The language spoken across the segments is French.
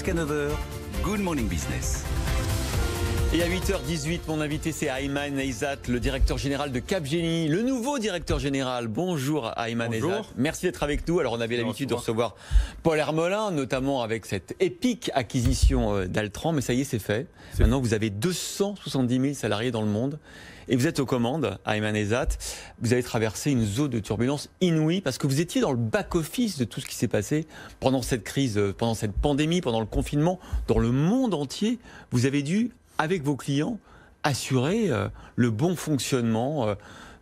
Jusqu'à 9h, Good Morning Business. Et à 8h18, mon invité c'est Ayman Ezzat, le directeur général de Capgemini, le nouveau directeur général. Bonjour Ayman Ezzat. Merci d'être avec nous. Alors on avait l'habitude de recevoir Paul Hermelin, notamment avec cette épique acquisition d'Altran, mais ça y est, c'est fait. Maintenant vous avez 270 000 salariés dans le monde et vous êtes aux commandes, Ayman Ezzat. Vous avez traversé une zone de turbulence inouïe parce que vous étiez dans le back-office de tout ce qui s'est passé pendant cette crise, pendant cette pandémie, pendant le confinement, dans le monde entier. Vous avez dû, avec vos clients, assurer le bon fonctionnement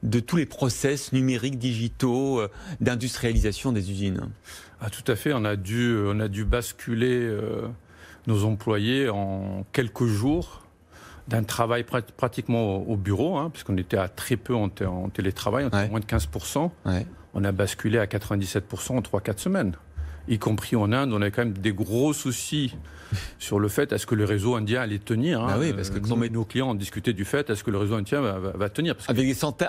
de tous les process numériques, digitaux, d'industrialisation des usines. Ah, tout à fait, on a dû basculer nos employés en quelques jours d'un travail pratiquement au bureau, puisqu'on était à très peu en télétravail, on était à moins de 15%. Ouais. On a basculé à 97% en 3-4 semaines. Y compris en Inde, on a quand même des gros soucis sur le fait est-ce que le réseau indien allait tenir. Oui, parce que nos clients ont discuté du fait est-ce que le réseau indien va tenir. Parce avec des centaines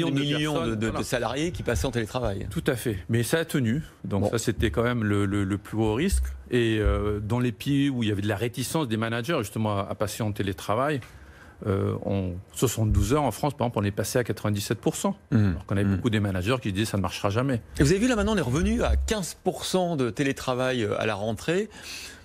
de millions de salariés qui passaient en télétravail. Tout à fait, mais ça a tenu. Donc ça, c'était quand même le plus haut risque. Et dans les pays où il y avait de la réticence des managers justement à passer en télétravail, en 72 heures en France, par exemple, on est passé à 97%. Alors qu'on avait beaucoup des managers qui disaient ça ne marchera jamais. Et vous avez vu, là maintenant, on est revenu à 15% de télétravail à la rentrée.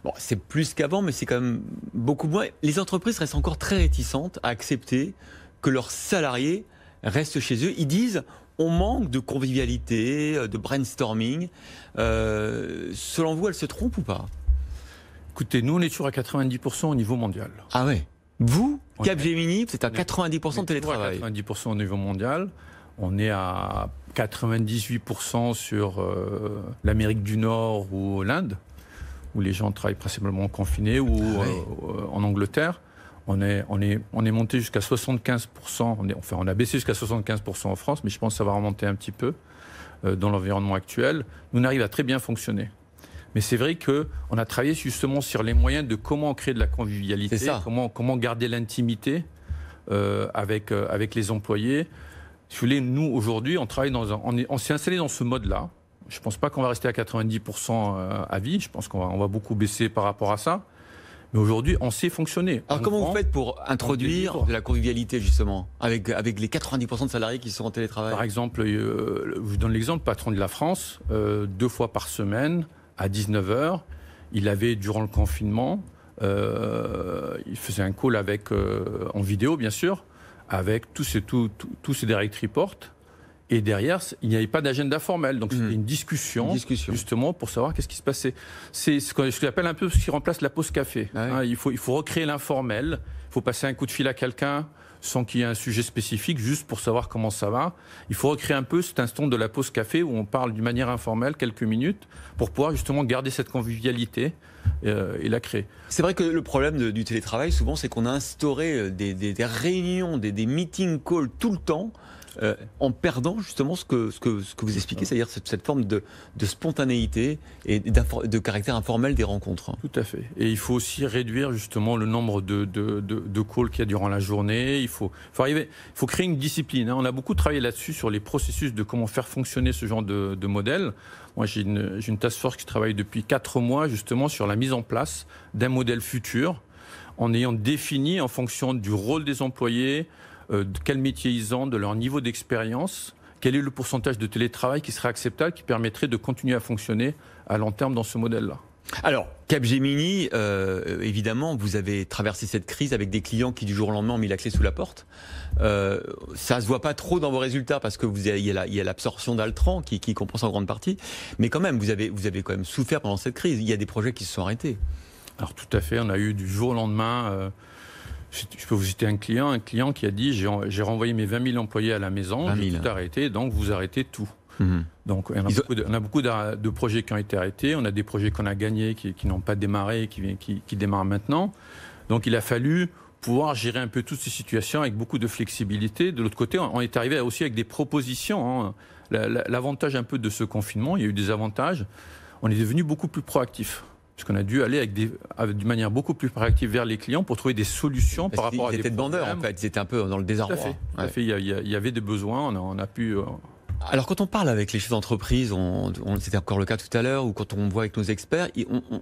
Bon, c'est plus qu'avant, mais c'est quand même beaucoup moins. Les entreprises restent encore très réticentes à accepter que leurs salariés restent chez eux. Ils disent on manque de convivialité, de brainstorming. Selon vous, elles se trompent ou pas? Écoutez, nous, on est toujours à 90% au niveau mondial. Ah ouais. Vous, Capgemini, c'est à 90% de télétravail. 90% au niveau mondial. On est à 98% sur l'Amérique du Nord ou l'Inde, où les gens travaillent principalement confinés, ou en Angleterre. On est monté jusqu'à 75%. On a baissé jusqu'à 75% en France, mais je pense que ça va remonter un petit peu dans l'environnement actuel. Nous, on arrive à très bien fonctionner. Mais c'est vrai qu'on a travaillé justement sur les moyens de comment créer de la convivialité, comment garder l'intimité avec les employés. Si vous voulez, nous, aujourd'hui, on travaille on s'est installé dans ce mode-là. Je ne pense pas qu'on va rester à 90% à vie. Je pense qu'on va beaucoup baisser par rapport à ça. Mais aujourd'hui, on sait fonctionner. Alors comment vous faites pour introduire de la convivialité, justement, avec les 90% de salariés qui sont en télétravail? Par exemple, je vous donne l'exemple, patron de la France, 2 fois par semaine, à 19h, il avait, durant le confinement, il faisait un call en vidéo, bien sûr, avec tous ses direct reports. Et derrière, il n'y avait pas d'agenda formel. Donc, c'était une discussion, justement, pour savoir qu'est-ce qui se passait. C'est ce que j'appelle un peu ce qui remplace la pause café. Il faut recréer l'informel. Il faut passer un coup de fil à quelqu'un sans qu'il y ait un sujet spécifique, juste pour savoir comment ça va. Il faut recréer un peu cet instant de la pause café où on parle d'une manière informelle, quelques minutes, pour pouvoir justement garder cette convivialité et la créer. C'est vrai que le problème du télétravail, souvent, c'est qu'on a instauré des réunions, des meeting calls tout le temps, en perdant justement ce que vous expliquez, c'est-à-dire cette forme de spontanéité et de caractère informel des rencontres. Tout à fait. Et il faut aussi réduire justement le nombre de calls qu'il y a durant la journée. Il faut créer une discipline. On a beaucoup travaillé là-dessus, sur les processus de comment faire fonctionner ce genre de modèle. Moi, j'ai une task force qui travaille depuis 4 mois justement sur la mise en place d'un modèle futur, en ayant défini en fonction du rôle des employés, de quel métier ils ont, de leur niveau d'expérience, quel est le pourcentage de télétravail qui serait acceptable, qui permettrait de continuer à fonctionner à long terme dans ce modèle-là. Alors, Capgemini, évidemment, vous avez traversé cette crise avec des clients qui, du jour au lendemain, ont mis la clé sous la porte. Ça ne se voit pas trop dans vos résultats parce que il y a l'absorption d'Altran qui compense en grande partie. Mais quand même, vous avez quand même souffert pendant cette crise. Il y a des projets qui se sont arrêtés. Alors, tout à fait. On a eu du jour au lendemain... Je peux vous citer un client qui a dit j'ai renvoyé mes 20 000 employés à la maison, j'ai tout arrêté, donc vous arrêtez tout. Donc on a beaucoup de projets qui ont été arrêtés, on a des projets qu'on a gagnés qui n'ont pas démarré, qui démarrent maintenant. Donc il a fallu pouvoir gérer un peu toutes ces situations avec beaucoup de flexibilité. De l'autre côté, on est arrivé aussi avec des propositions. L'avantage un peu de ce confinement, il y a eu des avantages, on est devenu beaucoup plus proactif. Parce qu'on a dû aller d'une manière beaucoup plus proactive vers les clients pour trouver des solutions par rapport à des problèmes. Ils étaient demandeurs, en fait. Ils étaient un peu dans le désarroi. Tout à fait. Il y avait des besoins. On a pu Alors quand on parle avec les chefs d'entreprise, c'était encore le cas tout à l'heure, ou quand on voit avec nos experts,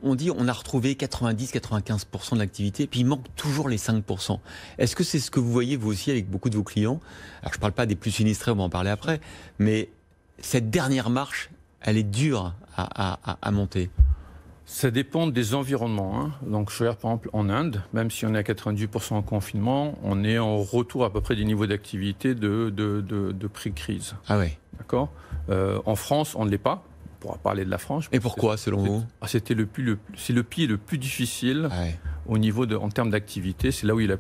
on dit on a retrouvé 90-95% de l'activité, puis il manque toujours les 5%. Est-ce que c'est ce que vous voyez vous aussi avec beaucoup de vos clients? Alors je ne parle pas des plus sinistrés, on va en parler après, mais cette dernière marche, elle est dure à monter. Ça dépend des environnements. Hein. Donc, je regarde par exemple en Inde, même si on est à 98% en confinement, on est en retour à peu près des niveaux d'activité de pré-crise. Ah ouais. D'accord. En France, on ne l'est pas. On pourra parler de la France. Et pourquoi, selon vous? C'est le pied le plus difficile au niveau en termes d'activité. C'est là où il y a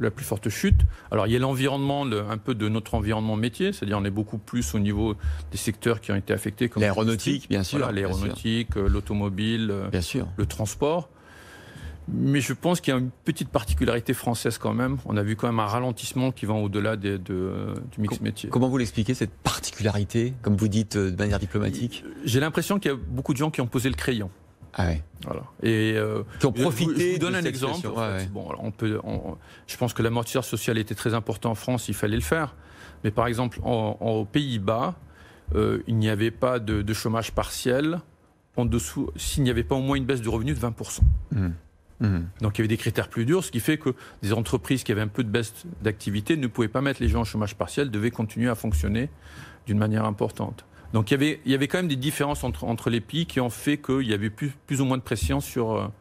la plus forte chute. Alors, il y a l'environnement, un peu de notre environnement métier. C'est-à-dire, on est beaucoup plus au niveau des secteurs qui ont été affectés. Comme l'aéronautique, bien sûr. Voilà, l'aéronautique, l'automobile, bien sûr. Le transport. Mais je pense qu'il y a une petite particularité française quand même. On a vu quand même un ralentissement qui va au-delà du mix métier. Comment vous l'expliquez, cette particularité, comme vous dites de manière diplomatique? J'ai l'impression qu'il y a beaucoup de gens qui ont posé le crayon. Ah ouais. Voilà. Et qui ont profité. Je vous donne un exemple. Bon, alors je pense que l'amortisseur social était très important en France, il fallait le faire. Mais par exemple, aux Pays-Bas, il n'y avait pas de chômage partiel en dessous, s'il n'y avait pas au moins une baisse de revenus de 20%. Donc il y avait des critères plus durs, ce qui fait que des entreprises qui avaient un peu de baisse d'activité ne pouvaient pas mettre les gens au chômage partiel, devaient continuer à fonctionner d'une manière importante. Donc il y avait quand même des différences entre les pays qui ont fait qu'il y avait plus ou moins de pression sur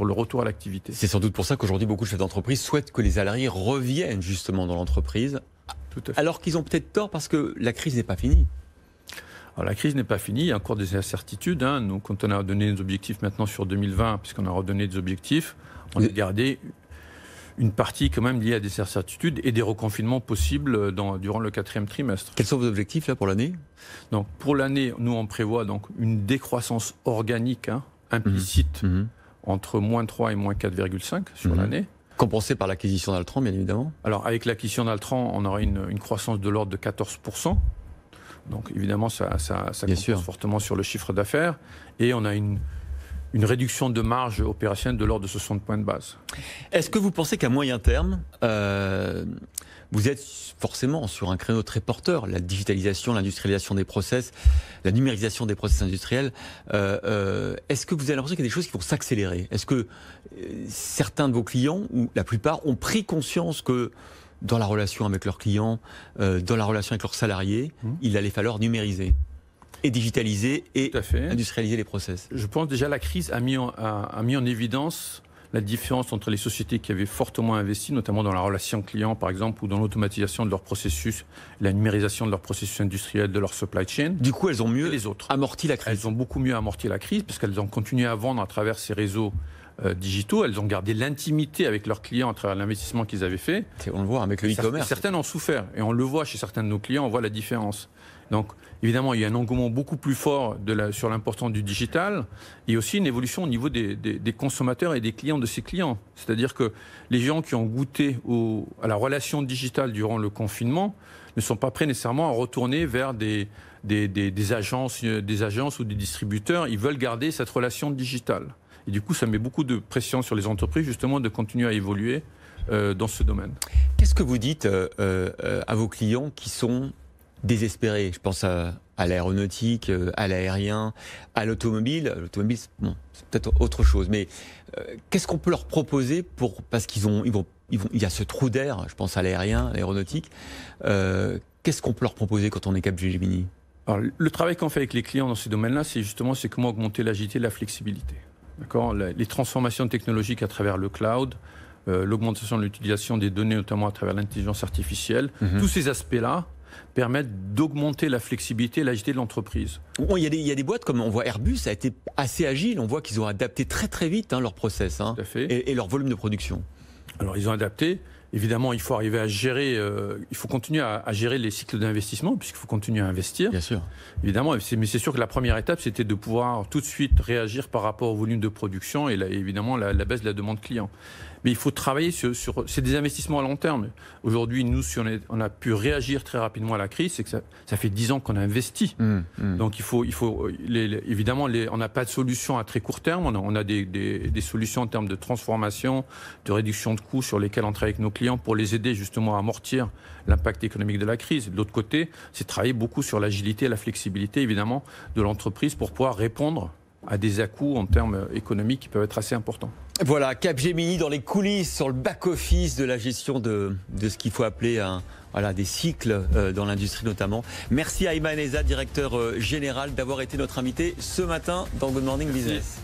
le retour à l'activité. C'est sans doute pour ça qu'aujourd'hui beaucoup de chefs d'entreprise souhaitent que les salariés reviennent justement dans l'entreprise, alors qu'ils ont peut-être tort parce que la crise n'est pas finie. Alors, la crise n'est pas finie, il y a encore des incertitudes. Hein. Nous, quand on a donné des objectifs maintenant sur 2020, puisqu'on a redonné des objectifs, on a gardé une partie quand même liée à des incertitudes et des reconfinements possibles durant le 4e trimestre. Quels sont vos objectifs là pour l'année? Donc pour l'année, nous on prévoit donc une décroissance organique implicite entre -3 et -4,5 sur l'année. Compensé par l'acquisition d'Altran, bien évidemment. Alors avec l'acquisition d'Altran, on aura une croissance de l'ordre de 14%. Donc évidemment, ça compense fortement sur le chiffre d'affaires. Et on a une réduction de marge opérationnelle de l'ordre de 60 points de base. Est-ce que vous pensez qu'à moyen terme, vous êtes forcément sur un créneau très porteur, la digitalisation, l'industrialisation des process, la numérisation des process industriels. Est-ce que vous avez l'impression qu'il y a des choses qui vont s'accélérer? Est-ce que certains de vos clients, ou la plupart, ont pris conscience que dans la relation avec leurs clients, dans la relation avec leurs salariés, il allait falloir numériser et digitaliser et industrialiser les process? Je pense déjà que la crise a mis en évidence la différence entre les sociétés qui avaient fortement investi, notamment dans la relation client, par exemple, ou dans l'automatisation de leurs processus, la numérisation de leurs processus industriels, de leur supply chain. Du coup, elles ont mieux amorti la crise. Elles ont beaucoup mieux amorti la crise, parce qu'elles ont continué à vendre à travers ces réseaux digitaux. Elles ont gardé l'intimité avec leurs clients à travers l'investissement qu'ils avaient fait. On le voit avec le e-commerce. Certaines ont souffert, et on le voit chez certains de nos clients, on voit la différence. Donc, évidemment, il y a un engouement beaucoup plus fort sur l'importance du digital et aussi une évolution au niveau des consommateurs et des clients de ces clients. C'est-à-dire que les gens qui ont goûté à la relation digitale durant le confinement ne sont pas prêts nécessairement à retourner vers des agences ou des distributeurs. Ils veulent garder cette relation digitale. Et du coup, ça met beaucoup de pression sur les entreprises, justement, de continuer à évoluer dans ce domaine. Qu'est-ce que vous dites à vos clients qui sont désespérés? Je pense à l'aéronautique, à l'aérien, à l'automobile. L'automobile, bon, c'est peut-être autre chose. Mais qu'est-ce qu'on peut leur proposer parce il y a ce trou d'air, je pense à l'aérien, à l'aéronautique. Qu'est-ce qu'on peut leur proposer quand on est Capgemini? Alors, le travail qu'on fait avec les clients dans ces domaines-là, c'est comment augmenter l'agilité et la flexibilité. D'accord ? Les transformations technologiques à travers le cloud, l'augmentation de l'utilisation des données, notamment à travers l'intelligence artificielle, tous ces aspects-là permettent d'augmenter la flexibilité et l'agilité de l'entreprise. Bon, il y a des boîtes comme on voit Airbus, ça a été assez agile. On voit qu'ils ont adapté très très vite leur process et leur volume de production. Alors ils ont adapté. Évidemment, il faut arriver à gérer, il faut continuer à gérer les cycles d'investissement, puisqu'il faut continuer à investir. Bien sûr. Évidemment, mais c'est sûr que la première étape, c'était de pouvoir tout de suite réagir par rapport au volume de production et évidemment la baisse de la demande client. Mais il faut travailler c'est des investissements à long terme. Aujourd'hui, nous, si on a pu réagir très rapidement à la crise, c'est que ça fait 10 ans qu'on a investi. Donc évidemment, on n'a pas de solution à très court terme. On a des solutions en termes de transformation, de réduction de coûts sur lesquelles on travaille avec nos clients. clients pour les aider justement à amortir l'impact économique de la crise. De l'autre côté, c'est travailler beaucoup sur l'agilité et la flexibilité, évidemment, de l'entreprise pour pouvoir répondre à des à-coups en termes économiques qui peuvent être assez importants. Voilà, Capgemini dans les coulisses, sur le back-office de la gestion de ce qu'il faut appeler des cycles dans l'industrie notamment. Merci à Ayman Ezzat, directeur général, d'avoir été notre invité ce matin dans Good Morning Business.